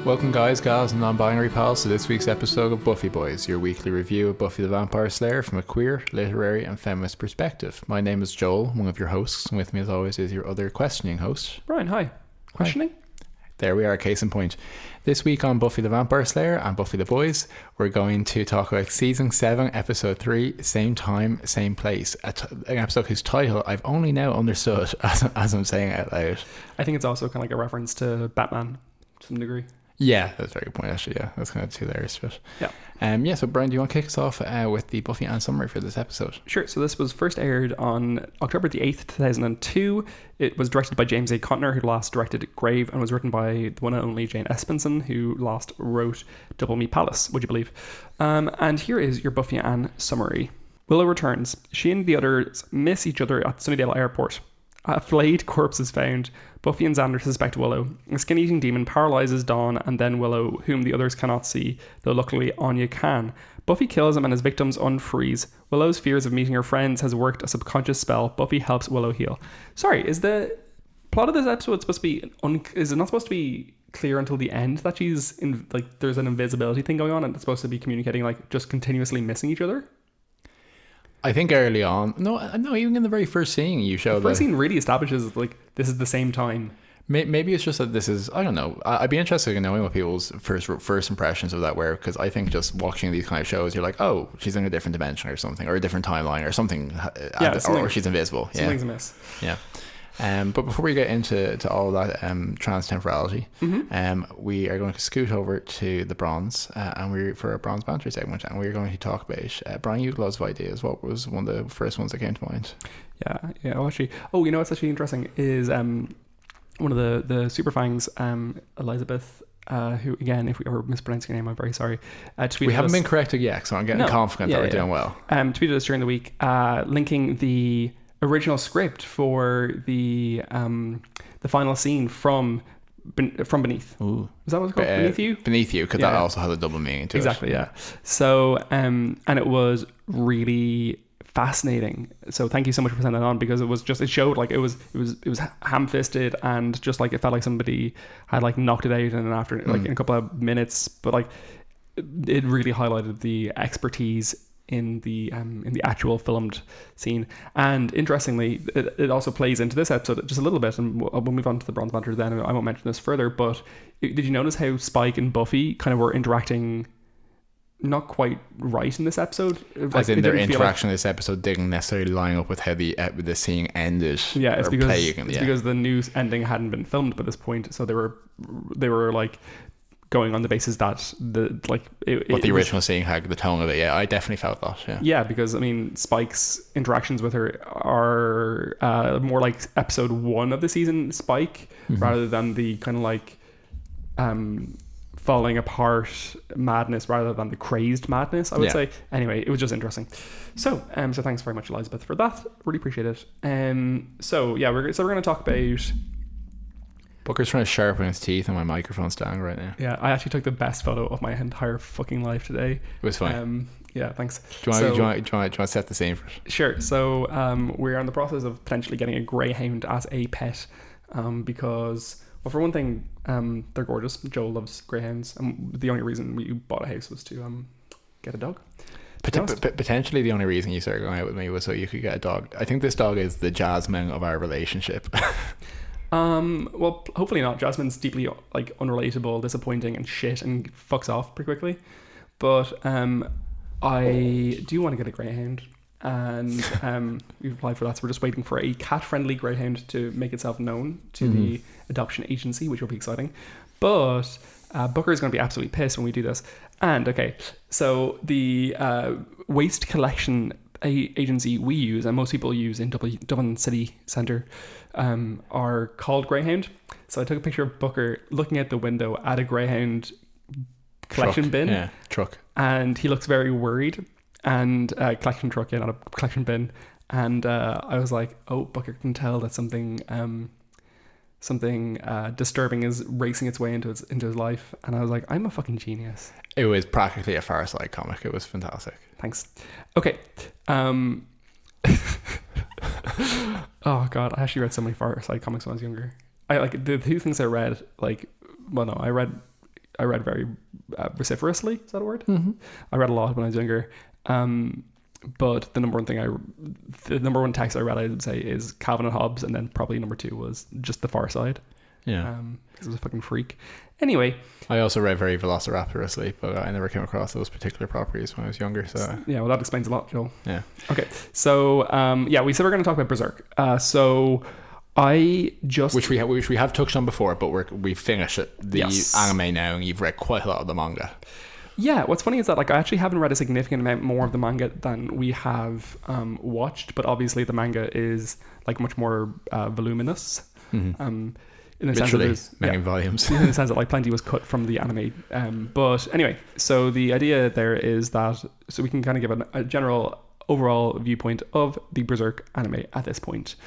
Welcome guys, gals and non-binary pals to this week's episode of Buffy Boys, your weekly review of Buffy the Vampire Slayer from a queer, literary and feminist perspective. My name is Joel, one of your hosts, and with me as always is your other questioning host. Brian, hi. Questioning? Hi. There we are, case in point. This week on Buffy the Vampire Slayer and Buffy the Boys, we're going to talk about Season 7, Episode 3, Same Time, Same Place. An episode whose title I've only now understood as I'm saying it out loud. I think it's also kind of like a reference to Batman to some degree. Yeah, that's a very good point actually. Yeah, that's kind of two layers to it. Yeah. So Brian, do you want to kick us off with the Buffy Ann summary for this episode? Sure. So this was first aired on October the 8th, 2002. It was directed by James A. Contner, who last directed Grave, and was written by the one and only Jane Espenson, who last wrote Double Me Palace, would you believe? And here is your Buffy Ann summary. Willow returns. She and the others miss each other at Sunnydale Airport. A flayed corpse is found. Buffy and Xander suspect Willow. A skin-eating demon paralyzes Dawn and then Willow, whom the others cannot see, though luckily Anya can. Buffy kills him and his victims unfreeze. Willow's fears of meeting her friends has worked a subconscious spell. Buffy helps Willow heal. Sorry, is the plot of this episode supposed to be... is it not supposed to be clear until the end that she's in... like, there's an invisibility thing going on and it's supposed to be communicating, like, just continuously missing each other? I think early on, no, even in the very first scene you showed. The first scene really establishes like this is the same time. Maybe it's just that this is, I don't know. I'd be interested in knowing what people's first impressions of that were, because I think just watching these kind of shows, you're like, oh, she's in a different dimension or something, or a different timeline or something, or she's invisible. Something's amiss. Yeah. But before we get into all that trans-temporality, we are going to scoot over to the Bronze, and we're for a Bronze Banter segment, and we're going to talk about Brian, you had lots of ideas. What was one of the first ones that came to mind? Yeah. You know what's actually interesting is one of the Superfangs, Elizabeth, who again, if we are mispronouncing your name, I'm very sorry. We haven't been corrected yet, so I'm getting confident that we're doing well. Tweeted us during the week, linking the original script for the final scene from Beneath. Ooh. Is that what it's called? Beneath You, because that also has a double meaning to it. Exactly, yeah. So, and it was really fascinating. So thank you so much for sending that on, because it showed like it was ham-fisted, and just like it felt like somebody had like knocked it out in in a couple of minutes, but like it really highlighted the expertise in the actual filmed scene. And interestingly, it also plays into this episode just a little bit, and we'll move on to the Bronze Banter then. I won't mention this further, but did you notice how Spike and Buffy kind of were interacting not quite right in this episode? As in their interaction in this episode didn't necessarily line up with how the scene ended. Yeah, it's because the news ending hadn't been filmed by this point, so they were like going on the basis that the original scene had the tone of it. Yeah, I definitely felt that. Yeah, because I mean, Spike's interactions with her are more like episode 1 of the season Spike, rather than the kind of like falling apart madness, rather than the crazed madness, I would say. Anyway, it was just interesting. So thanks very much, Elizabeth, for that. Really appreciate it. So we're going to talk about... Booker's trying to sharpen his teeth on my microphone stand right now. Yeah, I actually took the best photo of my entire fucking life today. It was fine. Yeah, thanks. Do you want to set the scene for it? Sure. So we're in the process of potentially getting a greyhound as a pet, because, well, for one thing, they're gorgeous. Joel loves greyhounds, and the only reason we bought a house was to get a dog. Potentially the only reason you started going out with me was so you could get a dog. I think this dog is the Jasmine of our relationship. Well, hopefully not. Jasmine's deeply like unrelatable, disappointing, and shit, and fucks off pretty quickly. But I do want to get a greyhound, and we've applied for that. So we're just waiting for a cat-friendly greyhound to make itself known to the adoption agency, which will be exciting. But Booker is going to be absolutely pissed when we do this. And okay, so the waste collection agency we use, and most people use in Dublin City Centre, are called Greyhound. So I took a picture of Booker looking out the window at a Greyhound collection bin. Truck. And he looks very worried. And collection truck, not a collection bin. And I was like, oh, Booker can tell that something disturbing is racing its way into his life. And I was like, I'm a fucking genius. It was practically a Far Side comic. It was fantastic. Thanks. Okay. Oh god, I actually read so many Far Side comics when I was younger. I like the two things I read, I read I read very vociferously. Is that a word? Mm-hmm. I read a lot when I was younger. But the number one text I read, I would say, is Calvin and Hobbes, and then probably number 2 was just The Far Side. Yeah. Because it was a fucking freak. Anyway. I also read very velociraptorously, but I never came across those particular properties when I was younger. So yeah, well, that explains a lot, Joel. Yeah. Okay. So we said we're going to talk about Berserk. So I just which we have touched on before, but we've finished the anime now, and you've read quite a lot of the manga. Yeah, what's funny is that I actually haven't read a significant amount more of the manga than we have watched, but obviously the manga is much more voluminous. Mm-hmm. In the literally sense that many volumes. In the sense that plenty was cut from the anime. But anyway, so the idea there is that so we can kind of give a general overall viewpoint of the Berserk anime at this point.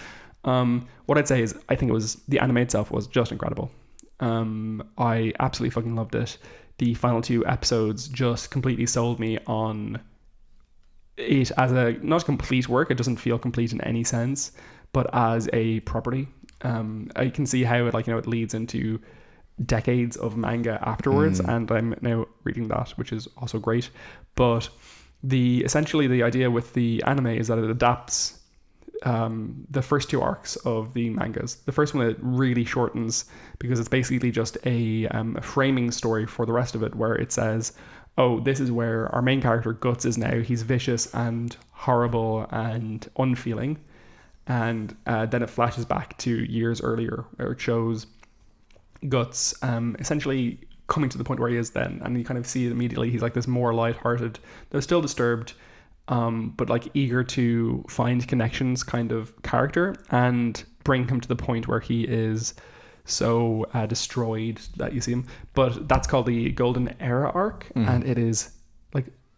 What I'd say is I think the anime itself was just incredible. I absolutely fucking loved it. The final 2 episodes just completely sold me on it as not a complete work. It doesn't feel complete in any sense, but as a property. I can see how it leads into decades of manga afterwards, and I'm now reading that, which is also great. But essentially the idea with the anime is that it adapts the first 2 arcs of the mangas. The first one, it really shortens because it's basically just a framing story for the rest of it, where it says, oh, this is where our main character Guts is now. He's vicious and horrible and unfeeling. And then it flashes back to years earlier, where it shows Guts essentially coming to the point where he is then, and you kind of see it immediately. He's this more lighthearted, though still disturbed, but eager to find connections kind of character, and bring him to the point where he is so destroyed that you see him. But that's called the Golden Era arc, and it is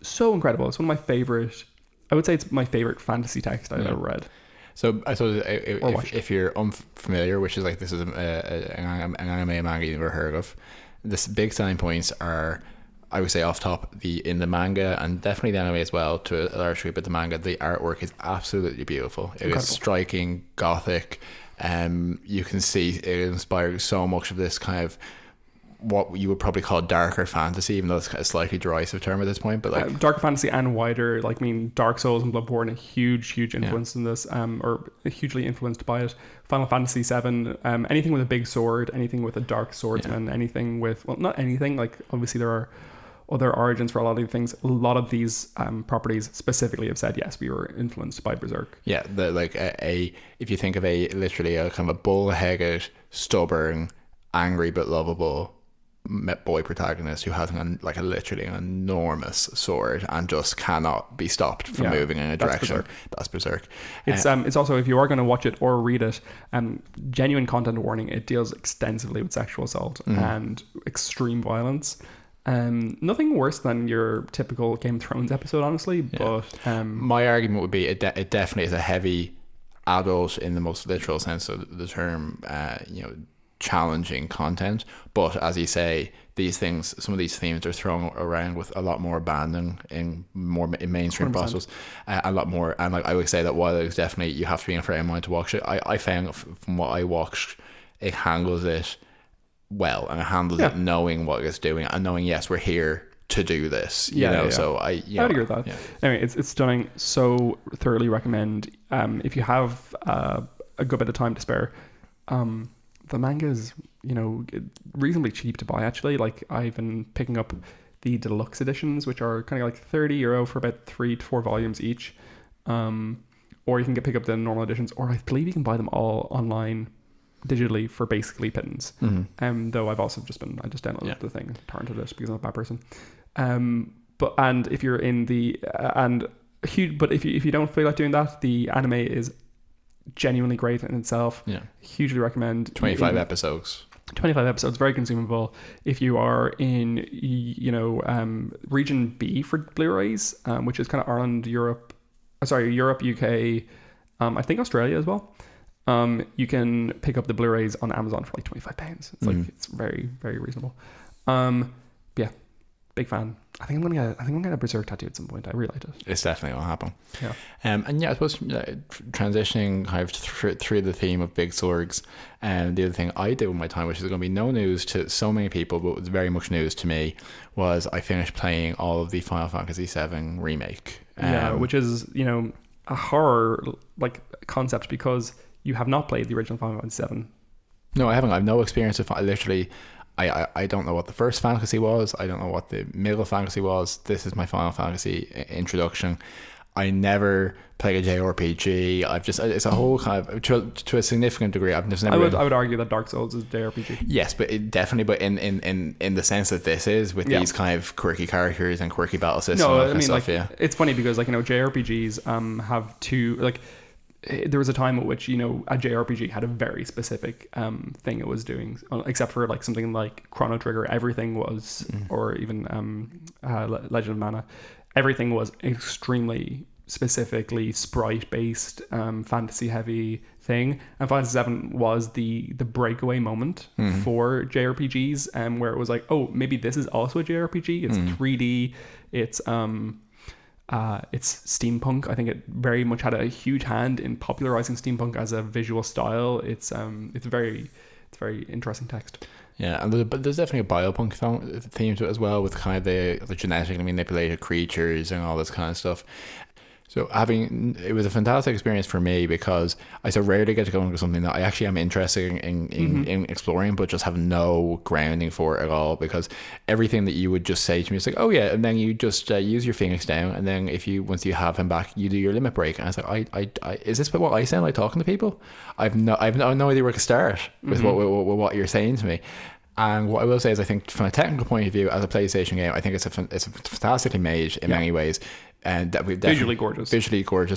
so incredible. It's one of my favorite. I would say it's my favorite fantasy text I've ever read. So I suppose if you're unfamiliar, which is this is an anime manga you've never heard of, the big selling points are, I would say off top, in the manga and definitely the anime as well to a large degree, but the manga, the artwork is absolutely beautiful. It is striking, gothic. You can see it inspires so much of this kind of what you would probably call darker fantasy, even though it's a slightly derisive term at this point, but darker fantasy and wider, Dark Souls and Bloodborne, a huge influence in this, or hugely influenced by it. Final Fantasy VII, anything with a big sword, anything with a dark swordsman, anything with, well, not anything, obviously there are other origins for a lot of things. A lot of these properties specifically have said, yes, we were influenced by Berserk. Yeah, if you think of literally a kind of a bull-headed, stubborn, angry but lovable boy protagonist who has literally an enormous sword and just cannot be stopped from moving in a direction. That's Berserk. It's also, if you are going to watch it or read it, genuine content warning, it deals extensively with sexual assault and extreme violence. Nothing worse than your typical Game of Thrones episode, honestly, but my argument would be it definitely is a heavy adult in the most literal sense of the term, challenging content, but as you say, some of these themes are thrown around with a lot more abandon in mainstream process, a lot more, and I would say that while it's definitely you have to be in a frame of mind to watch it, I found from what I watched, it handles it well, and it handles it knowing what it's doing and knowing, yes, we're here to do this, so I would agree with that. Anyway, it's stunning, so thoroughly recommend. If you have a good bit of time to spare, the manga is, reasonably cheap to buy, actually. I've been picking up the deluxe editions, which are kind of €30 for about 3 to 4 volumes each. Or you can pick up the normal editions, or I believe you can buy them all online digitally for basically pittance. Though I just downloaded the thing and torrented it because I'm a bad person. If you're in but if you don't feel like doing that, the anime is genuinely great in itself. Hugely recommend. 25 episodes, very consumable. If you are in region B for Blu-rays, which is kind of Ireland, Europe, UK, I think Australia as well, you can pick up the Blu-rays on Amazon for £25. It's it's very, very reasonable. big fan. I think I'm gonna get a Berserk tattoo at some point. I really liked it. It's definitely gonna happen. Yeah. And yeah, I suppose transitioning kind of through the theme of big sorgs, and the other thing I did with my time, which is going to be no news to so many people, but was very much news to me, was I finished playing all of the Final Fantasy VII Remake. Which is, you know, a horror like concept because you have not played the original Final Fantasy VII. No, I haven't. I have no experience with. I don't know what the first fantasy was. I don't know what the middle fantasy was. This is my Final Fantasy introduction. I never played a JRPG. It's a whole kind of, to a significant degree, I've just never. I would argue that Dark Souls is JRPG. Yes, but but in the sense that this is with these kind of quirky characters and quirky battle systems. No, I mean, it's funny because, like, you know, JRPGs have two, like, there was a time at which, you know, a JRPG had a very specific thing it was doing, except for like something like Chrono Trigger. Everything was, or even Legend of Mana, everything was extremely specifically sprite based, fantasy heavy thing. And Fantasy VII was the breakaway moment for JRPGs, where it was like, oh, maybe this is also a JRPG. It's 3D. It's steampunk. I think it very much had a huge hand in popularizing steampunk as a visual style. It's very interesting text. Yeah, and there's definitely a biopunk theme to it as well, with kind of the genetically manipulated creatures and all this kind of stuff. So it was a fantastic experience for me because I so rarely get to go into something that I actually am interested in exploring, but just have no grounding for it at all, because everything that you would just say to me is like, oh yeah, and then you just use your Phoenix down, and then once you have him back, you do your limit break. And I was like, I is this what I sound like talking to people? I've no idea where to start with what you're saying to me. And what I will say is, I think from a technical point of view, as a PlayStation game, I think it's fantastically made in many ways. And that we've visually gorgeous.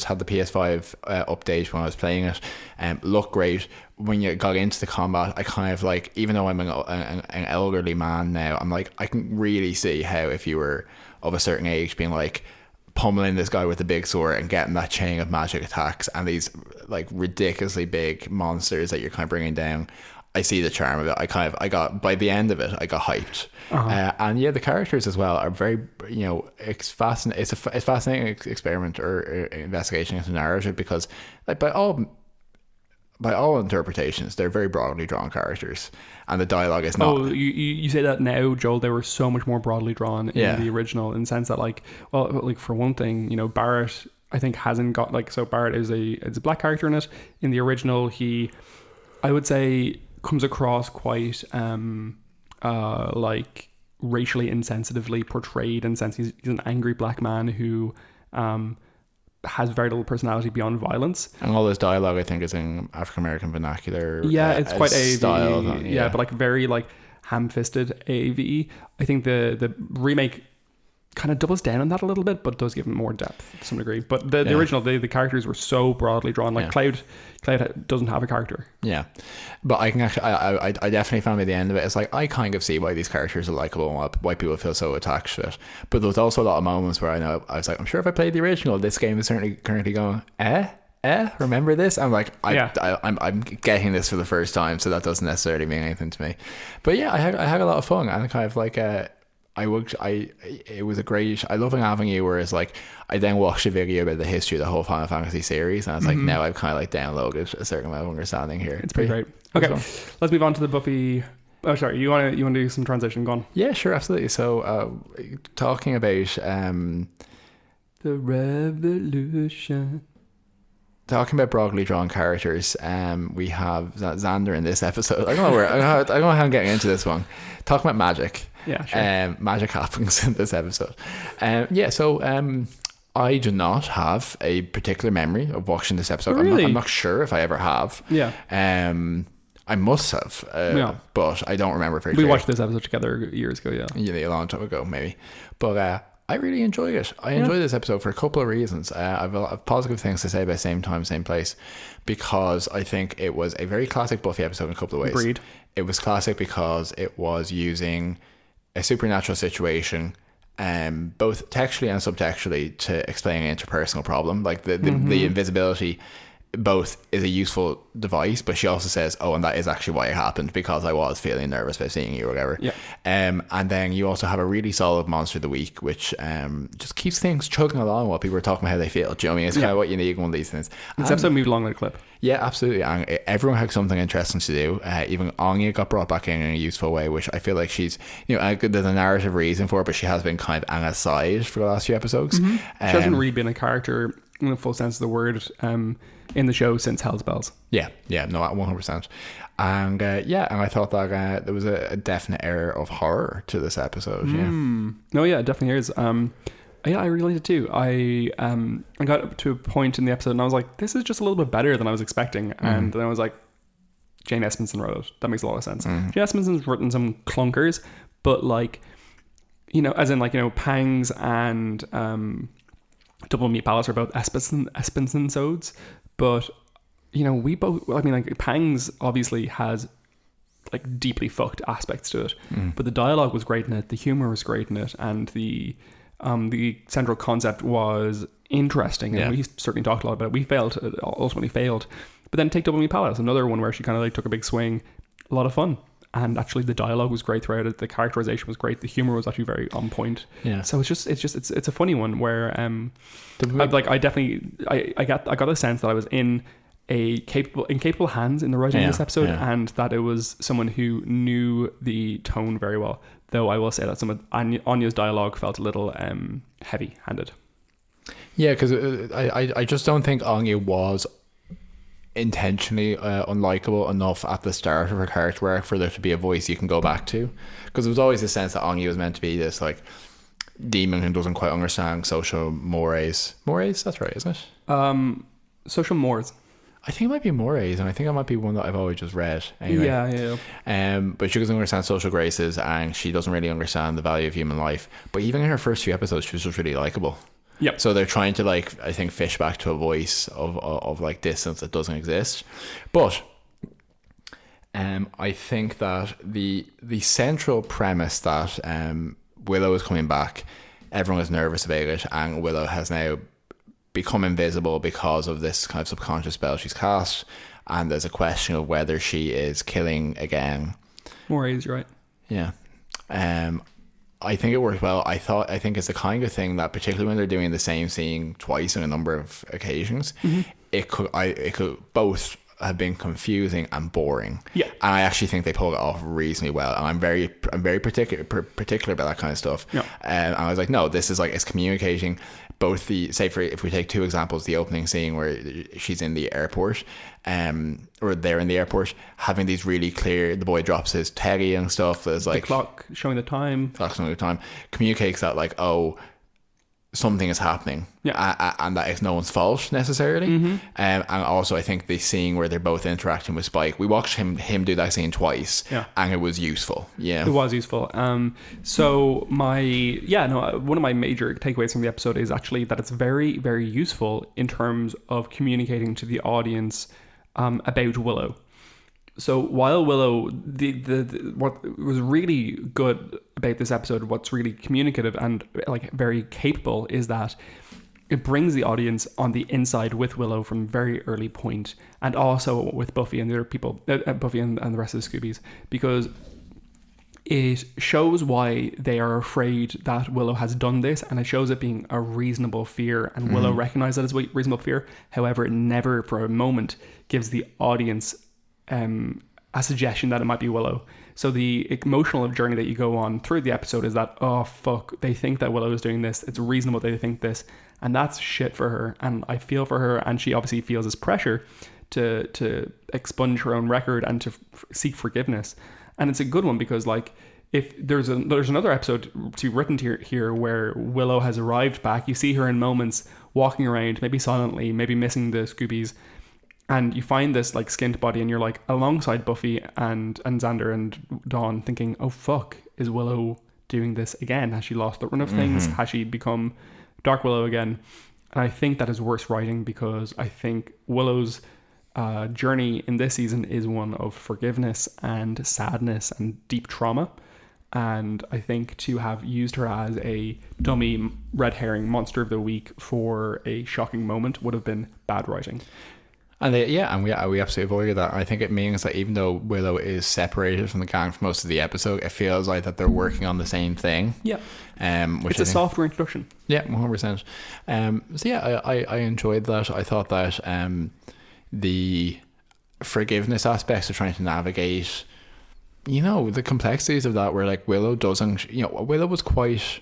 Had the PS5 update when I was playing it, looked great. When you got into the combat, I kind of like, even though I'm an elderly man now, I'm like, I can really see how if you were of a certain age, being like pummeling this guy with the big sword and getting that chain of magic attacks and these like ridiculously big monsters that you're kind of bringing down. I see the charm of it. I got by the end of it, I got hyped. And yeah, the characters as well are very, you know, it's fascinating. It's a fascinating experiment or investigation into narrative, because like by all interpretations, they're very broadly drawn characters, and the dialogue is not. Oh, you say that now, Joel. They were so much more broadly drawn in the original, in the sense that, like, well, like for one thing, you know, Barrett, I think, hasn't got, like, so Barrett is a black character in it. In the original, he, I would say, comes across quite like racially insensitively portrayed, in the sense he's an angry black man who has very little personality beyond violence, and all his dialogue I think is in African American vernacular. It's quite AAVE style, but like very like ham-fisted AAVE. I think the remake kind of doubles down on that a little bit, but does give him more depth to some degree. But the original, the characters were so broadly drawn. Like Cloud doesn't have a character. Yeah, but I can actually, I definitely found by the end of it, it's like, I kind of see why these characters are likable and why people feel so attached to it. But there was also a lot of moments where I was like, I'm sure if I played the original, this game is certainly currently going, remember this? I'm like, I'm getting this for the first time, so that doesn't necessarily mean anything to me. But yeah, I had a lot of fun, and kind of like it was a great, I love an avenue where it's like, I then watched a video about the history of the whole Final Fantasy series, and I was like, now I've kind of like downloaded a certain amount of understanding here. It's pretty great. Okay, let's move on to the Buffy. Oh, sorry, you want to do some transition? Go on. Yeah, sure, absolutely. So talking about the revolution, talking about broadly drawn characters, we have Xander in this episode. I don't know how I'm getting into this one. Talking about magic. Yeah, sure. Magic happens in this episode. So I do not have a particular memory of watching this episode. Really? I'm not sure if I ever have. Yeah. I must have, but I don't remember very clearly. We watched this episode together years ago, yeah, a long time ago, maybe. But I really enjoyed it. I enjoyed this episode for a couple of reasons. I have a lot of positive things to say about Same Time, Same Place, because I think it was a very classic Buffy episode in a couple of ways. Agreed. It was classic because it was using a supernatural situation, both textually and subtextually, to explain an interpersonal problem. Like the invisibility both is a useful device, but she also says, oh, and that is actually why it happened, because I was feeling nervous about seeing you or whatever. Yeah. And then you also have a really solid monster of the week, which just keeps things chugging along while people are talking about how they feel. Do you know what I mean? It's kind of what you need in one of these things. This episode moved along like a clip. Yeah, absolutely. And everyone had something interesting to do. Even Anya got brought back in a useful way, which I feel like she's, there's a narrative reason for it, but she has been kind of an aside for the last few episodes. She hasn't really been a character in the full sense of the word in the show since Hell's Bells. Yeah, no, 100%. And and I thought that there was a definite air of horror to this episode. Yeah. No, yeah, it definitely is. Yeah, I really did too. I got to a point in the episode and I was like, this is just a little bit better than I was expecting. And then I was like, Jane Espenson wrote it. That makes a lot of sense. Jane Espenson's written some clunkers, but like, as in like, Pangs and Double Meat Palace are both Espenson-sodes. But, we both, I mean, like, Pangs obviously has like deeply fucked aspects to it. But the dialogue was great in it. The humor was great in it. And the central concept was interesting, and we certainly talked a lot about it. We ultimately failed. But then take Double Meat Palace, another one where she kind of like took a big swing. A lot of fun, and actually the dialogue was great throughout it. The characterization was great. The humor was actually very on point. Yeah. So it's a funny one where I got the sense that I was in capable hands in the writing of this episode, and that it was someone who knew the tone very well. Though I will say that some of Anya's dialogue felt a little heavy-handed. Yeah, because I just don't think Anya was intentionally unlikable enough at the start of her character arc for there to be a voice you can go back to. Because there was always a sense that Anya was meant to be this like demon who doesn't quite understand social mores. Mores, that's right, isn't it? Social mores. I think it might be mores, and I think it might be one that I've always just read. Anyway. Yeah. But she doesn't understand social graces, and she doesn't really understand the value of human life. But even in her first few episodes, she was just really likable. Yep. So they're trying to like, I think, fish back to a voice of like distance that doesn't exist. But I think that the central premise that Willow is coming back, everyone is nervous about it, and Willow has now become invisible because of this kind of subconscious spell she's cast, and there's a question of whether she is killing again. Mores, you're right. Yeah. I think it works well. I think it's the kind of thing that, particularly when they're doing the same scene twice on a number of occasions, it could both have been confusing and boring. Yeah. And I actually think they pulled it off reasonably well. And I'm very particular about that kind of stuff. Yeah. And I was like, no, this is like, it's communicating both if we take two examples, the opening scene where she's in the airport, or they're in the airport, having these really clear, the boy drops his teddy and stuff. There's like the clock showing the time. Communicates that like, oh, something is happening, and that is no one's fault necessarily. And also I think the scene where they're both interacting with Spike, we watched him do that scene twice, and it was useful. It was useful. So one of my major takeaways from the episode is actually that it's very, very useful in terms of communicating to the audience about Willow. So while Willow, what was really good about this episode, what's really communicative and like very capable, is that it brings the audience on the inside with Willow from a very early point, and also with Buffy and the other people, Buffy and the rest of the Scoobies, because it shows why they are afraid that Willow has done this, and it shows it being a reasonable fear, and Willow recognizes that as a reasonable fear. However, it never for a moment gives the audience a suggestion that it might be Willow. So the emotional journey that you go on through the episode is that, oh fuck, they think that Willow is doing this, it's reasonable they think this, and that's shit for her, and I feel for her, and she obviously feels this pressure to expunge her own record and to seek forgiveness. And it's a good one because like, if there's another episode to written here where Willow has arrived back, you see her in moments walking around, maybe silently, maybe missing the Scoobies, and you find this like skint body, and you're like alongside Buffy and Xander and Dawn thinking, oh fuck, is Willow doing this again? Has she lost the run of things? Has she become Dark Willow again? And I think that is worse writing, because I think Willow's journey in this season is one of forgiveness and sadness and deep trauma. And I think to have used her as a dummy red herring monster of the week for a shocking moment would have been bad writing. And we absolutely avoided that. I think it means that even though Willow is separated from the gang for most of the episode, it feels like that they're working on the same thing. Yeah. Which it's a softer introduction. Yeah, 100%. So yeah, I enjoyed that. I thought that the forgiveness aspects of trying to navigate, the complexities of that, where like Willow doesn't, Willow was quite.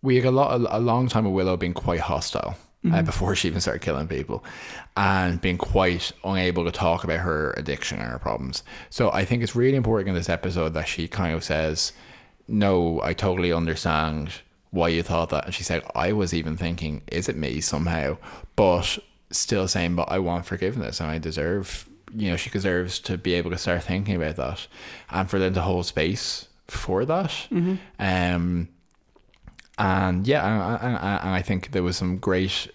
We had a long time of Willow being quite hostile. Before she even started killing people, and being quite unable to talk about her addiction and her problems. So I think it's really important in this episode that she kind of says, no, I totally understand why you thought that. And she said, I was even thinking, is it me somehow? But still saying, but I want forgiveness and I deserve, she deserves to be able to start thinking about that, and for them to hold space for that. And I think there was some great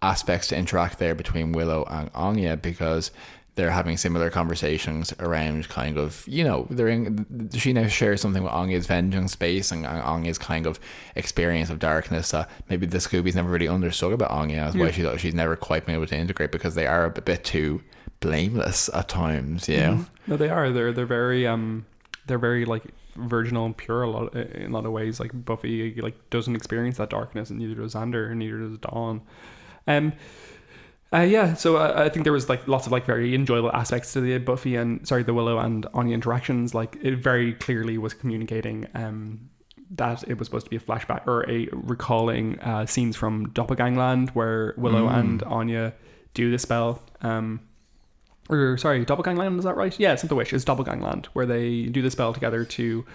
aspects to interact there between Willow and Anya, because they're having similar conversations around kind of, she now shares something with Anya's vengeance space and Anya's kind of experience of darkness that maybe the Scoobies never really understood about Anya, as why she's never quite been able to integrate, because they are a bit too blameless at times. No, they are. They're very like virginal and pure in a lot of ways. Like Buffy like doesn't experience that darkness, and neither does Xander, and neither does Dawn. So I think there was like lots of like very enjoyable aspects to the Willow and Anya interactions. Like it very clearly was communicating that it was supposed to be a flashback or a recalling scenes from Doppelgangland, where Willow and Anya do the spell. Doppelgangland, is that right? Yeah, it's not the Wish, it's Doppelgangland, where they do the spell together to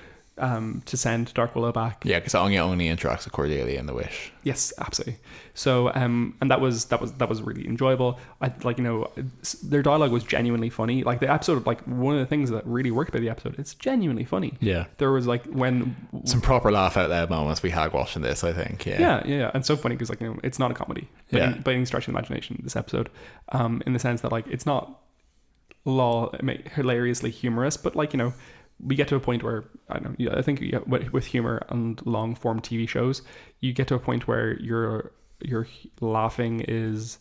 send Dark Willow back. Yeah, because Anya only interacts with Cordelia in the Wish. Yes, absolutely. So and that was really enjoyable. Their dialogue was genuinely funny. Like the episode, like one of the things that really worked about the episode, it's genuinely funny. Yeah, there was like some proper laugh out loud moments we had watching this, I think. Yeah, and so funny because it's not a comedy by any stretch of the imagination, this episode, in the sense that like it's not hilariously humorous, but we get to a point where I think with humor and long form TV shows, you get to a point where your laughing is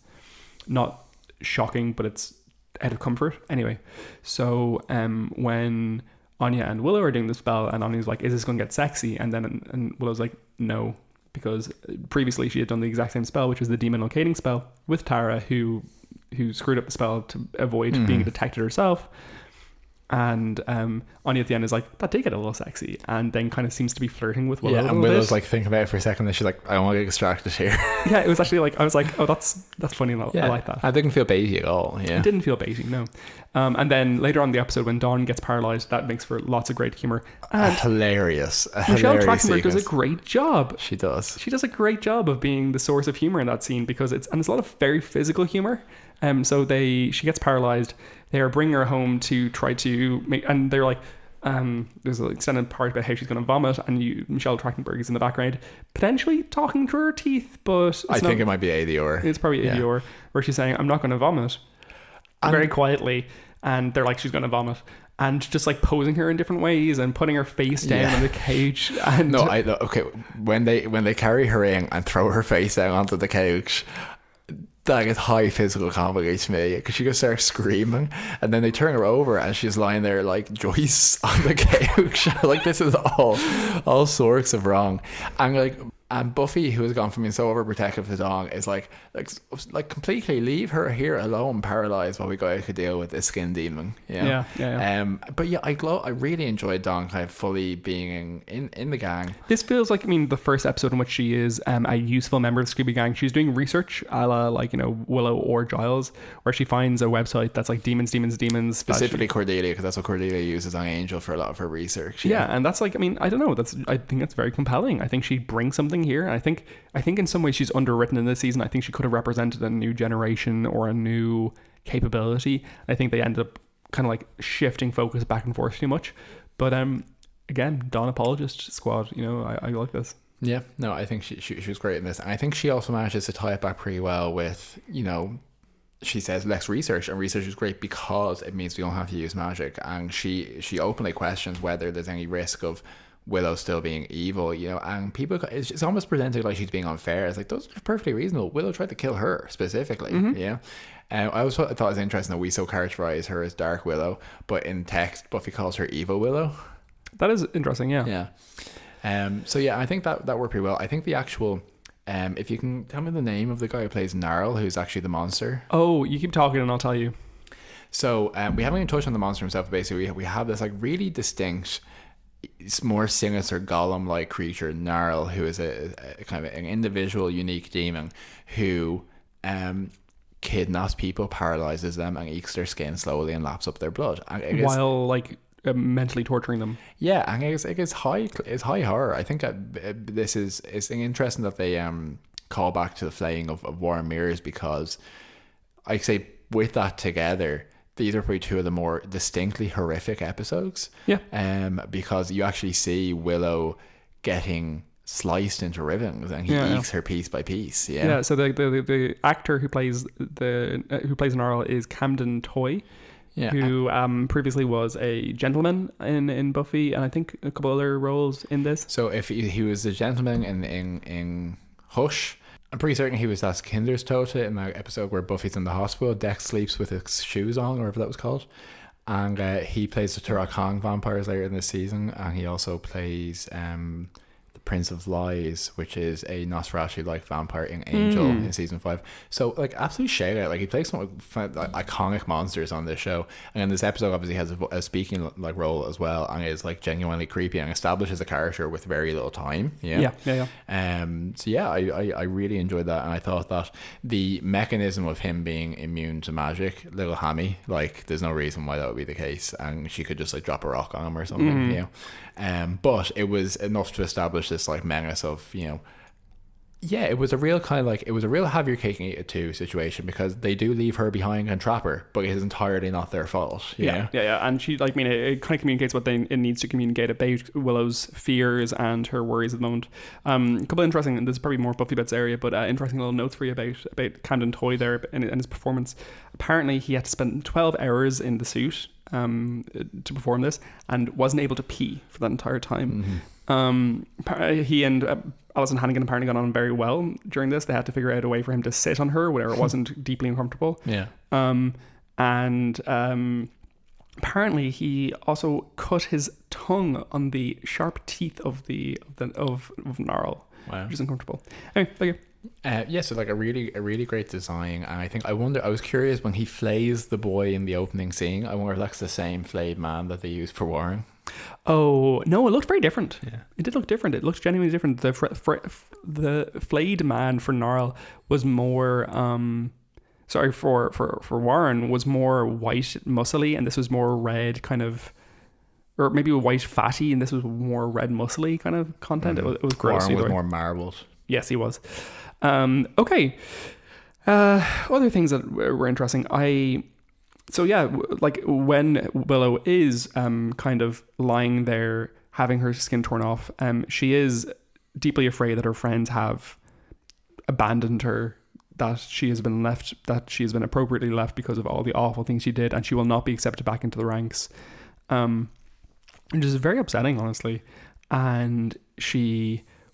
not shocking, but it's out of comfort anyway. So when Anya and Willow are doing the spell, and Anya's like, is this going to get sexy? And Willow's like, no, because previously she had done the exact same spell, which was the demon locating spell with Tara, who screwed up the spell to avoid being detected herself. And Anya at the end is like, that did get a little sexy, and then kind of seems to be flirting with Willow. Yeah, and Willow's like thinking about it for a second, and she's like, I don't want to get distracted here. Yeah, it was actually like, I was like, oh, that's funny. I like that. I didn't feel baity at all. Yeah, it didn't feel baity, no. And then later on in the episode, when Dawn gets paralyzed, that makes for lots of great humor. And hilarious. Michelle Trachtenberg does a great job. She does. She does a great job of being the source of humor in that scene, because it's a lot of very physical humor. So she gets paralyzed. They are bringing her home to try to make, and they're like, there's an extended part about how she's going to vomit, and Michelle Trachtenberg is in the background, potentially talking through her teeth, but I think it might be ADR. It's probably ADR, where she's saying, I'm not going to vomit, very quietly, and they're like, she's going to vomit, and just like posing her in different ways and putting her face down on the couch. And when they carry her in and throw her face down onto the couch, that is high physical comedy to me, because she just starts screaming, and then they turn her over and she's lying there like Joyce on the couch. Like, this is all sorts of wrong. And Buffy, who has gone from being so overprotective of the dog, is like completely leave her here alone, paralyzed, while we go out to deal with this skin demon. Yeah. But yeah, I really enjoyed Dawn kind of fully being in the gang. This feels like, the first episode in which she is a useful member of the Scooby Gang. She's doing research, a la Willow or Giles, where she finds a website that's like demons. Specifically Cordelia, because that's what Cordelia uses on Angel for a lot of her research. Yeah, and that's like, I don't know. I think that's very compelling. I think she brings something here. I think in some ways she's underwritten in this season. I think she could have represented a new generation or a new capability. I think they ended up kind of like shifting focus back and forth too much. But again, Dawn Apologist Squad, I like this. Yeah, no, I think she was great in this. And I think she also manages to tie it back pretty well with, she says, let's research, and research is great because it means we don't have to use magic. And she openly questions whether there's any risk of Willow still being evil, and people, it's almost presented like she's being unfair. It's like, those are perfectly reasonable. Willow tried to kill her specifically. I also thought it was interesting that we so characterize her as Dark Willow, but in text Buffy calls her Evil Willow. That is interesting. Yeah. So yeah, I think that worked pretty well. I think the actual if you can tell me the name of the guy who plays Gnarl, who's actually the monster. Oh, you keep talking and I'll tell you. So we haven't even touched on the monster himself. Basically, we have this like really distinct, more sinister golem-like creature, Gnarl, who is a kind of an individual, unique demon who kidnaps people, paralyzes them, and eats their skin slowly and laps up their blood. While like mentally torturing them. Yeah, and it's high horror. I think it's interesting that they call back to the flaying of Warren Mirrors, because I say with that together, these are probably two of the more distinctly horrific episodes. Yeah. Because you actually see Willow getting sliced into ribbons, and he eats her piece by piece. Yeah. Yeah. So the actor who plays Gnarl is Camden Toy. Yeah. Who previously was a gentleman in Buffy, and I think a couple other roles in this. So if he was a gentleman in Hush, I'm pretty certain he was that Kinderstote in that episode where Buffy's in the hospital. Dex sleeps with his shoes on, or whatever that was called. And he plays the Turok Kong Vampire Slayer in this season, and he also plays the Prince of Lies, which is a Nosferatu-like vampire in Angel in season 5. So like absolute shout out. Like he plays some iconic monsters on this show, and in this episode obviously has a speaking like role as well, and is like genuinely creepy and establishes a character with very little time. Yeah. So yeah, I really enjoyed that, and I thought that the mechanism of him being immune to magic, little hammy, like there's no reason why that would be the case, and she could just like drop a rock on him or something. But it was enough to establish this like menace of, it was a real kind of like, it was a real have your cake and eat it too situation, because they do leave her behind and trap her, but it is entirely not their fault. Yeah. And she it kind of communicates what it needs to communicate about Willow's fears and her worries at the moment. A couple of interesting, and this is probably more Buffy Bits area, but interesting little notes for you about Camden Toy there and his performance. Apparently he had to spend 12 hours in the suit to perform this, and wasn't able to pee for that entire time. He and Alison Hannigan apparently got on very well during this. They had to figure out a way for him to sit on her where it wasn't deeply uncomfortable. Apparently he also cut his tongue on the sharp teeth of Gnarl, which is uncomfortable. Anyway, thank you. So like a really great design, and I was curious when he flays the boy in the opening scene. I wonder if that's the same flayed man that they used for Warren. Oh no, it looked very different. It did look different. It looked genuinely different. The flayed man for Gnarl was more for Warren was more white muscly, and this was more red kind of, or maybe white fatty, and this was more red muscly kind of content. It was gross. Warren was more marbled. Yes, he was. Okay. Other things that were interesting. Like when Willow is kind of lying there having her skin torn off, she is deeply afraid that her friends have abandoned her, that she has been appropriately left because of all the awful things she did, and she will not be accepted back into the ranks, which is very upsetting, honestly. And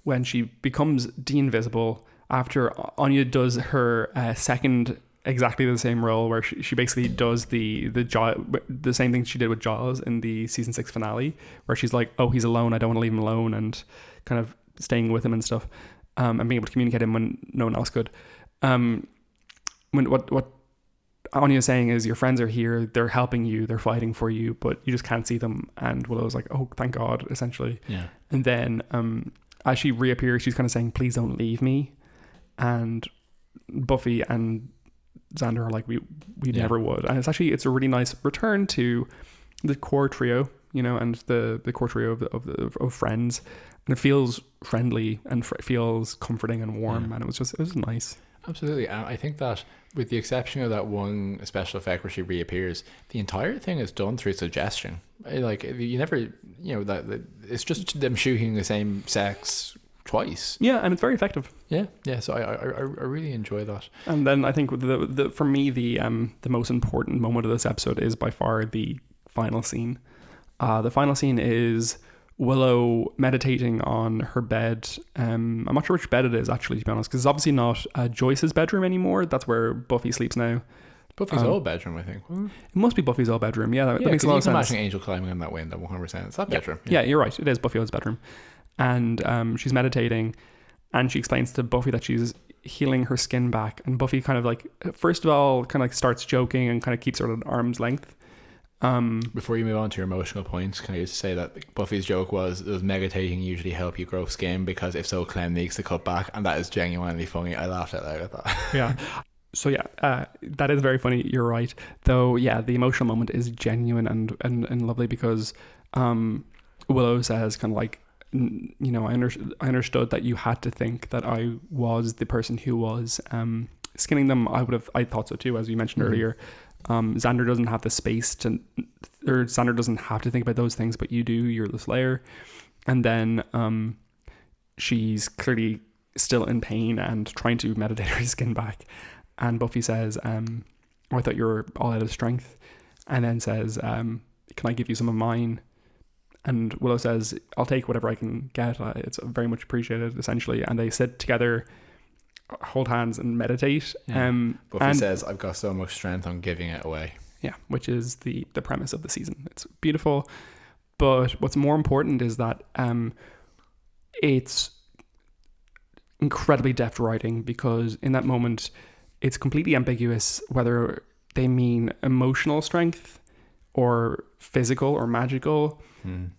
when she becomes de-invisible, after Anya does her second exactly the same role, where she basically does the same thing she did with Giles in the season 6 finale, where she's like, oh, he's alone, I don't want to leave him alone, and kind of staying with him and stuff, and being able to communicate him when no one else could. When what Anya's saying is, your friends are here, they're helping you, they're fighting for you, but you just can't see them. And Willow's like, oh, thank God, essentially. And then as she reappears, she's kind of saying, please don't leave me. And Buffy and Xander are like, we never would. And it's a really nice return to the core trio, and the core trio of friends, and it feels friendly and feels comforting and warm, and it was nice. Absolutely. And I think that with the exception of that one special effect where she reappears, the entire thing is done through suggestion. Like, you never, that it's just them shooting the same sex twice. Yeah, and it's very effective. Yeah. So I really enjoy that. And then I think for me the most important moment of this episode is by far the final scene. The final scene is Willow meditating on her bed. I'm not sure which bed it is, actually, to be honest, because it's obviously not Joyce's bedroom anymore. That's where Buffy sleeps now. Buffy's old bedroom, I think. It must be Buffy's old bedroom. Yeah, that makes a lot of sense. Imagine Angel climbing in that window 100%. It's that bedroom. Yeah, you're right. It is Buffy's bedroom. And she's meditating, and she explains to Buffy that she's healing her skin back. And Buffy kind of like, first of all, kind of like starts joking and kind of keeps her at arm's length. Before you move on to your emotional points, can I just say that Buffy's joke was, does meditating usually help you grow skin? Because if so, Clem needs to cut back. And that is genuinely funny. I laughed out loud at that. Yeah. So that is very funny. You're right. Though, yeah, the emotional moment is genuine and lovely because Willow says kind of like, you know, I understood that you had to think that I was the person who was skinning them. I thought so too, as you mentioned earlier. Xander doesn't have the space to, or Xander doesn't have to think about those things, but you do. You're the Slayer. And then she's clearly still in pain and trying to meditate her skin back. And Buffy says, I thought you were all out of strength. And then says, can I give you some of mine? And Willow says, I'll take whatever I can get. It's very much appreciated, essentially. And they sit together, hold hands and meditate. Yeah. Buffy says, I've got so much strength, I'm giving it away. Yeah, which is the premise of the season. It's beautiful. But what's more important is that it's incredibly deft writing, because in that moment, it's completely ambiguous whether they mean emotional strength or physical or magical.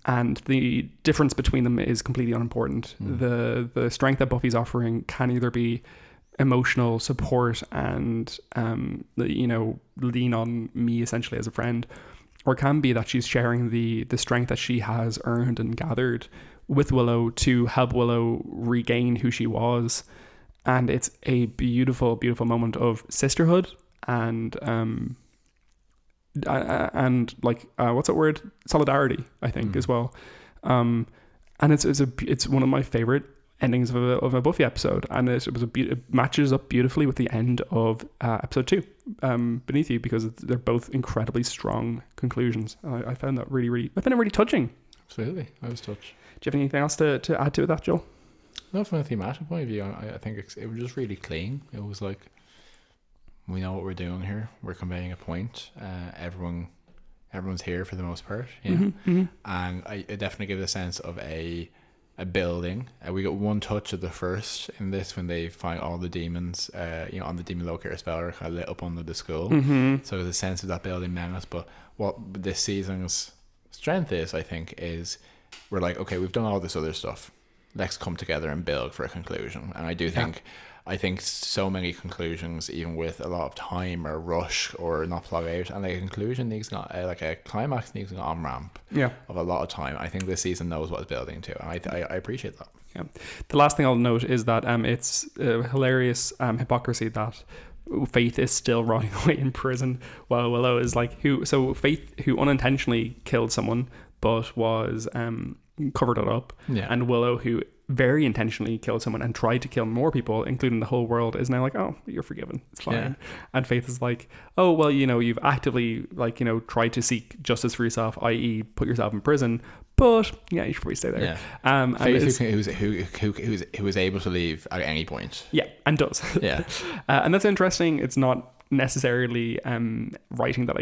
And the difference between them is completely unimportant. The strength that Buffy's offering can either be emotional support and lean on me essentially as a friend, or it can be that she's sharing the strength that she has earned and gathered with Willow to help Willow regain who she was. And it's a beautiful, beautiful moment of sisterhood and what's that word? Solidarity, I think, as well. And it's one of my favorite endings of a Buffy episode, and it matches up beautifully with the end of episode 2, Beneath You, because they're both incredibly strong conclusions. I found that really touching. Absolutely, I was touched. Do you have anything else to add to that, Joel? No, from a thematic point of view, I think it was just really clean. It was like, we know what we're doing here. We're conveying a point. Everyone's here for the most part. Yeah. And I definitely give a sense of a building. We got one touch of the first in this when they find all the demons, on the demon locator spell are kind of lit up under the skull. So there's a sense of that building menace. But what this season's strength is, I think, is we're like, okay, we've done all this other stuff. Let's come together and build for a conclusion. And I do think, I think so many conclusions, even with a lot of time or rush or not plug out, and a conclusion needs not like a climax needs an on ramp of a lot of time. I think this season knows what it's building to, and I appreciate that. Yeah. The last thing I'll note is that it's hilarious hypocrisy that Faith is still rotting away in prison while Willow is like Faith, who unintentionally killed someone but was covered it up, and Willow, who very intentionally killed someone and tried to kill more people, including the whole world, is now like, oh, you're forgiven, it's fine. And Faith is like, oh well, you've actively tried to seek justice for yourself, i.e. put yourself in prison, but you should probably stay there. Faith who was able to leave at any point, and does. And that's interesting. It's not necessarily writing that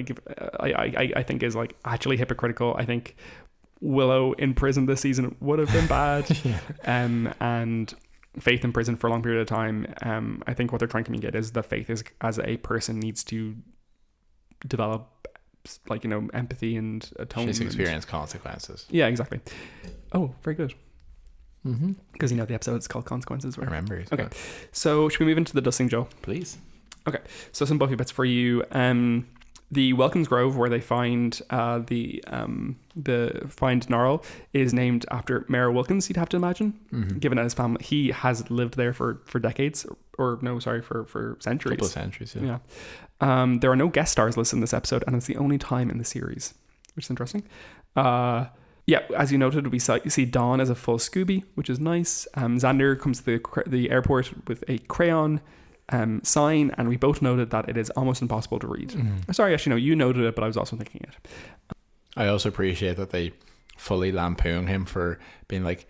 I think is like actually hypocritical. I think Willow in prison this season would have been bad. And Faith in prison for a long period of time. I think what they're trying to communicate is that Faith is, as a person, needs to develop empathy and atonement. She's experienced consequences. Yeah, exactly. Oh, very good. Because the episode is called Consequences, right? I remember. Okay, so should we move into the dusting, Joe? Please. Okay, so some Buffy bits for you. The Welkins Grove, where they find find Gnarl, is named after Mayor Wilkins, you'd have to imagine, given that his family, he has lived there for decades, for centuries. Couple of centuries, yeah. There are no guest stars listed in this episode, and it's the only time in the series, which is interesting. As you noted, we see Dawn as a full Scooby, which is nice. Xander comes to the airport with a crayon sign, and we both noted that it is almost impossible to read. Sorry, actually, no, you noted it, but I was also thinking it. I also appreciate that they fully lampoon him for being like,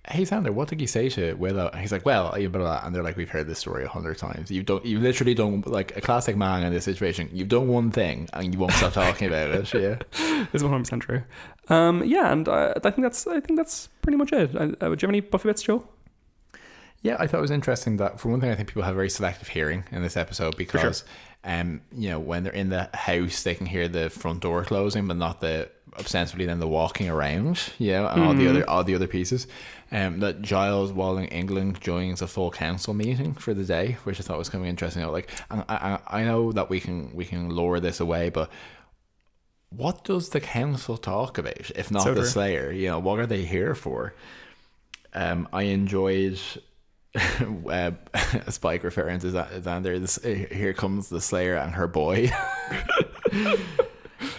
hey Xander, what did he say to Willow? And he's like, well, and they're like, we've heard this story 100 times. You've literally done, like, a classic man in this situation. You've done one thing and you won't stop talking about it. Yeah, it's 100% true. And I think that's pretty much it. Do you have any Buffy bits, Joe? Yeah, I thought it was interesting that, for one thing, I think people have very selective hearing in this episode because, when they're in the house, they can hear the front door closing, but not ostensibly then the walking around, and all the other pieces. That Giles, Walling, England joins a full council meeting for the day, which I thought was kind of interesting. Like, I know that we can lure this away, but what does the council talk about if not the Slayer? What are they here for? I enjoyed Spike referring to Xander, here comes the Slayer and her boy.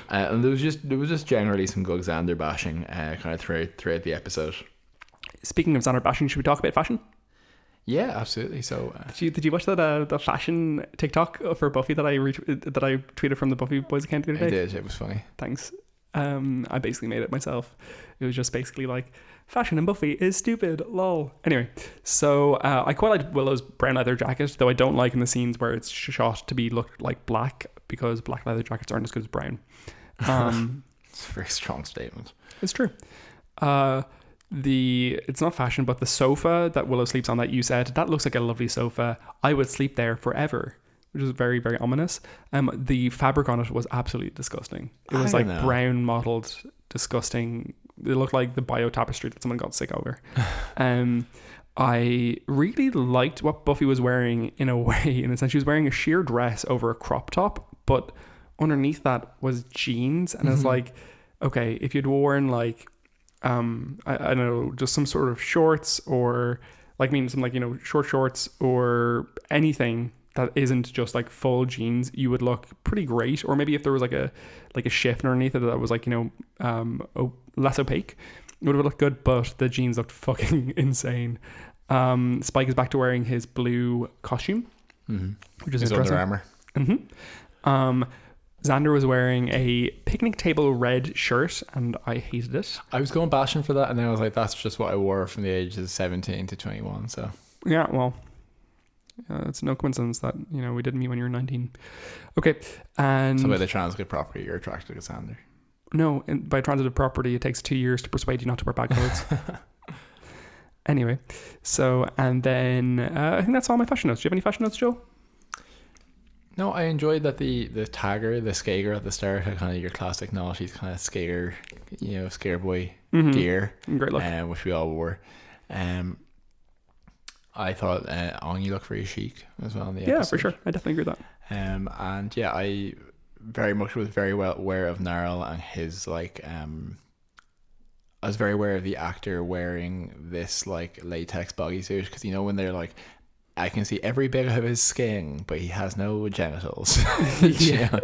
And there was just generally some good Xander bashing kind of throughout the episode. Speaking of Xander bashing, should we talk about fashion? Yeah, absolutely. So did you watch that fashion TikTok for Buffy that I tweeted from the Buffy Boys account the other day? I did. It was funny. Thanks. I basically made it myself. It was just basically like, fashion in Buffy is stupid, lol. Anyway, so I quite like Willow's brown leather jacket, though I don't like in the scenes where it's shot to be looked like black, because black leather jackets aren't as good as brown. It's a very strong statement. It's true. It's not fashion, but the sofa that Willow sleeps on that you said, that looks like a lovely sofa. I would sleep there forever, which is very, very ominous. The fabric on it was absolutely disgusting. It was like brown mottled, disgusting. It looked like the bio tapestry that someone got sick over. I really liked what Buffy was wearing in a way, in the sense she was wearing a sheer dress over a crop top, but underneath that was jeans, and it's like, okay, if you'd worn like I don't know, just some sort of shorts, or short shorts or anything that isn't just like full jeans, you would look pretty great. Or maybe if there was like a shift underneath it that was like, less opaque, it would have looked good, but the jeans looked fucking insane. Spike is back to wearing his blue costume, which is his interesting. Under Armour. Xander was wearing a picnic table red shirt, and I hated it. I was going bashing for that, and then I was like, that's just what I wore from the ages of 17 to 21. So yeah, well, it's no coincidence that we didn't meet when you were 19. Okay, and so by the transitive property, you're attracted to Xander. No, by transitive property, it takes 2 years to persuade you not to wear bad clothes. Anyway, so, and then I think that's all my fashion notes. Do you have any fashion notes, Joe? No, I enjoyed that the tagger, the skater at the start had kind of your classic naughty kind of skater, skater boy gear. Great look. Which we all wore. I thought Ong, you look very chic as well in the episode. Yeah, for sure. I definitely agree with that. And yeah, I very much was very well aware of Narl and his like I was very aware of the actor wearing this like latex bodysuit, because when they're like, I can see every bit of his skin, but he has no genitals. Yeah.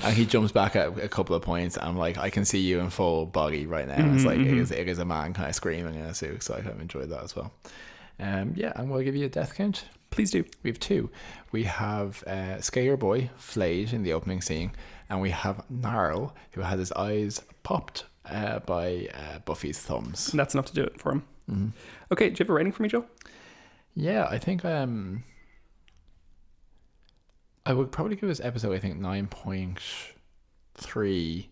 And he jumps back at a couple of points, and I'm like, I can see you in full body right now. It's like it is a man kind of screaming in a suit, so I kind of enjoyed that as well. Yeah, I'm going to give you a death count. Please do. We have 2. We have Skater Boy flayed in the opening scene, and we have Narl, who had his eyes popped by Buffy's thumbs. And that's enough to do it for him. Okay, do you have a rating for me, Joe? Yeah, I think I would probably give this episode, I think, 9.3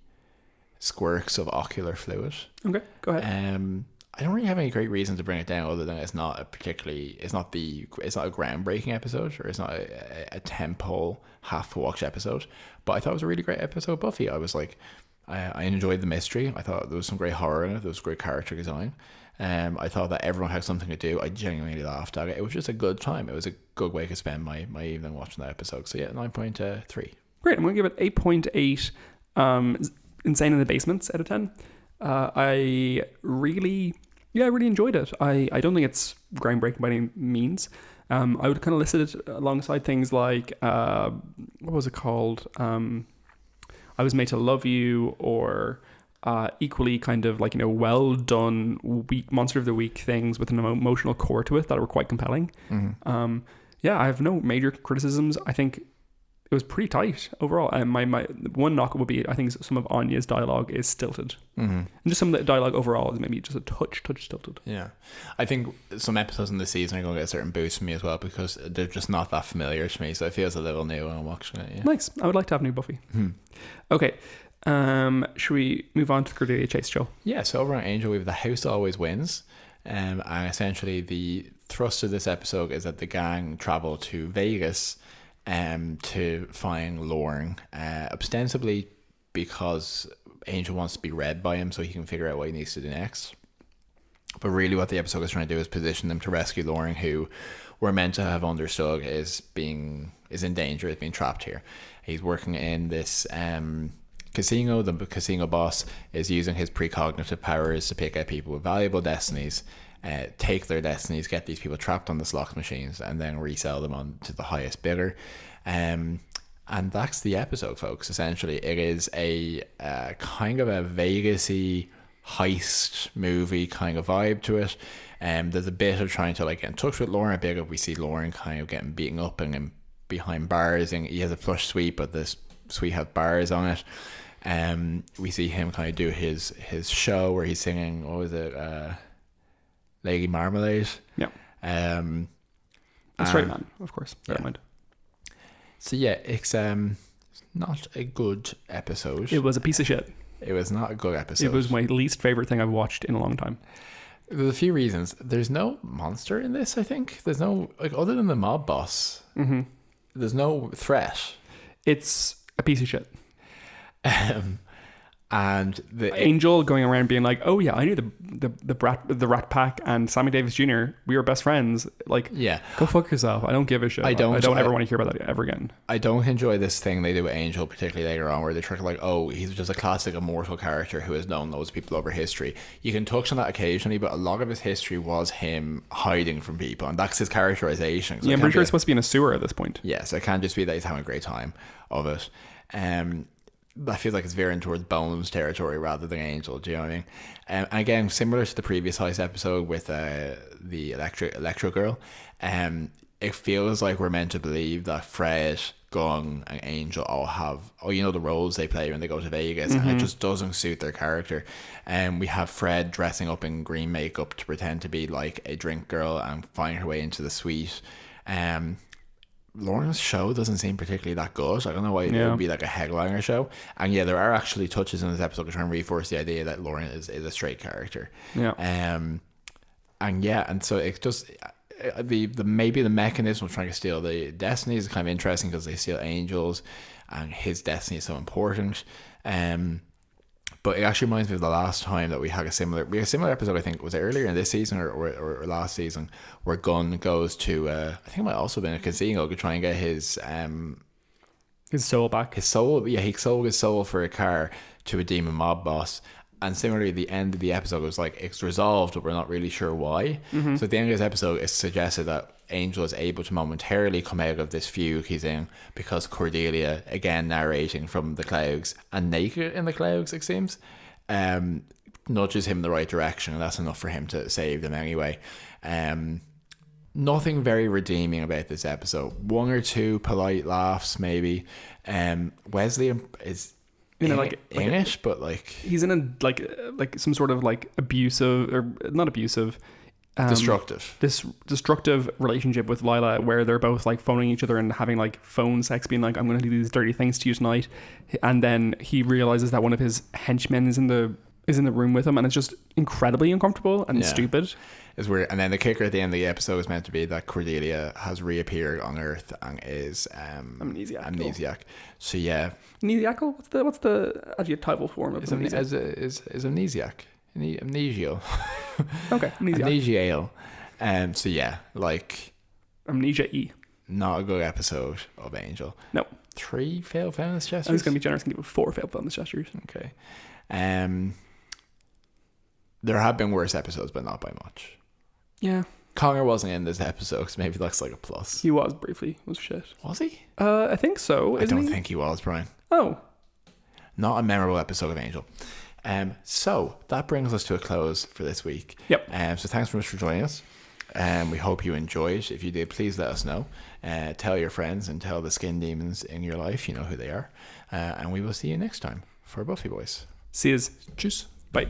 squirts of ocular fluid. Okay, go ahead. I don't really have any great reason to bring it down, other than it's not a groundbreaking episode, or it's not a tentpole half watch episode. But I thought it was a really great episode of Buffy. I was like, I enjoyed the mystery. I thought there was some great horror in it. There was great character design. I thought that everyone had something to do. I genuinely laughed at it. It was just a good time. It was a good way to spend my evening watching that episode. So yeah, 9.3. Great. I'm going to give it 8.8 insane in the basements out of 10. I really enjoyed it. I don't think it's groundbreaking by any means. I would kind of list it alongside things like what was it called? I Was Made to Love You, or equally kind of like, well done week Monster of the Week things with an emotional core to it that were quite compelling. I have no major criticisms. I think it was pretty tight overall. And my one knock would be, I think some of Anya's dialogue is stilted. And just some of the dialogue overall is maybe just a touch stilted. Yeah. I think some episodes in the season are going to get a certain boost from me as well, because they're just not that familiar to me, so it feels a little new when I'm watching it. Yeah. Nice. I would like to have new Buffy. Okay. Should we move on to the Cordelia Chase show? Yeah, so over on Angel, we have The House Always Wins. And essentially the thrust of this episode is that the gang travel to Vegas to find Lauren, ostensibly because Angel wants to be read by him so he can figure out what he needs to do next. But really what the episode is trying to do is position them to rescue Lauren, who we're meant to have understood is in danger, is being trapped here. He's working in this casino. The casino boss is using his precognitive powers to pick out people with valuable destinies, take their destinies, get these people trapped on the slot machines, and then resell them on to the highest bidder. And that's the episode, folks. Essentially, it is a kind of a Vegas-y heist movie kind of vibe to it. There's a bit of trying to like get in touch with Lauren. A bit of we see Lauren kind of getting beaten up and behind bars, and he has a plush suite, but this suite has bars on it. We see him kind of do his show where he's singing, what was it, Lady Marmalade. Yeah. A straight man, of course. Bear in mind. So yeah, it's not a good episode. It was a piece of shit. It was not a good episode. It was my least favorite thing I've watched in a long time. There's a few reasons. There's no monster in this, I think. There's no, like, other than the mob boss, there's no threat. It's a piece of shit. And the Angel going around being like, "Oh yeah, I knew the Rat Pack and Sammy Davis Jr. We were best friends." Like, yeah, go fuck yourself. I don't give a shit. I don't ever want to hear about that ever again. I don't enjoy this thing they do with Angel, particularly later on, where they try to like, "Oh, he's just a classic immortal character who has known those people over history." You can touch on that occasionally, but a lot of his history was him hiding from people, and that's his characterization. So yeah, I'm pretty sure it's supposed to be in a sewer at this point. Yeah, so it can't just be that he's having a great time of it. I feel like it's veering towards Bones territory rather than Angel. Do you know what I mean? And again, similar to the previous heist episode with the Electro Girl, it feels like we're meant to believe that Fred, Gung, and Angel all have, the roles they play when they go to Vegas, and it just doesn't suit their character. And we have Fred dressing up in green makeup to pretend to be like a drink girl and find her way into the suite. Lauren's show doesn't seem particularly that good. I don't know why it would be like a headliner show. And yeah, there are actually touches in this episode to try and reinforce the idea that Lauren is a straight character. Yeah. And so it just maybe the mechanism of trying to steal the destiny is kind of interesting because they steal Angel's, and his destiny is so important. But it actually reminds me of the last time that we had a similar episode. I think was it earlier in this season or last season, where Gunn goes to I think it might also have been a casino to try and get his soul back. His soul, yeah, he sold his soul for a car to a demon mob boss. And similarly, the end of the episode was like, it's resolved, but we're not really sure why. So at the end of this episode, it's suggested that Angel is able to momentarily come out of this fugue he's in because Cordelia, again narrating from the clouds and naked in the clouds, it seems, nudges him in the right direction, and that's enough for him to save them anyway. Nothing very redeeming about this episode. One or two polite laughs, maybe. Wesley is but like he's in a like some sort of like abusive or not abusive, destructive relationship with Lila, where they're both like phoning each other and having like phone sex, being like, "I'm going to do these dirty things to you tonight," and then he realizes that one of his henchmen is in the room with him, and it's just incredibly uncomfortable and stupid. It's weird. And then the kicker at the end of the episode is meant to be that Cordelia has reappeared on Earth and is amnesiac. So yeah, amnesiacal. What's the adjectival form of amnesia? Is amnesiac? Amnesial. Okay, amnesial. So yeah, like amnesia E. Not a good episode of Angel. No. 3 failed feminist gestures. I was going to be generous and give it 4 failed feminist gestures. Okay. There have been worse episodes, but not by much. Yeah. Connor wasn't in this episode, so maybe that's like a plus. He was briefly. It was shit. Was he? I think so. I don't think he was, Brian. Oh. Not a memorable episode of Angel. So that brings us to a close for this week. Yep. So thanks very much for joining us. We hope you enjoyed. If you did, please let us know. Tell your friends and tell the skin demons in your life, you know who they are. And we will see you next time for Buffy Boys. See you. Tschüss. Bye.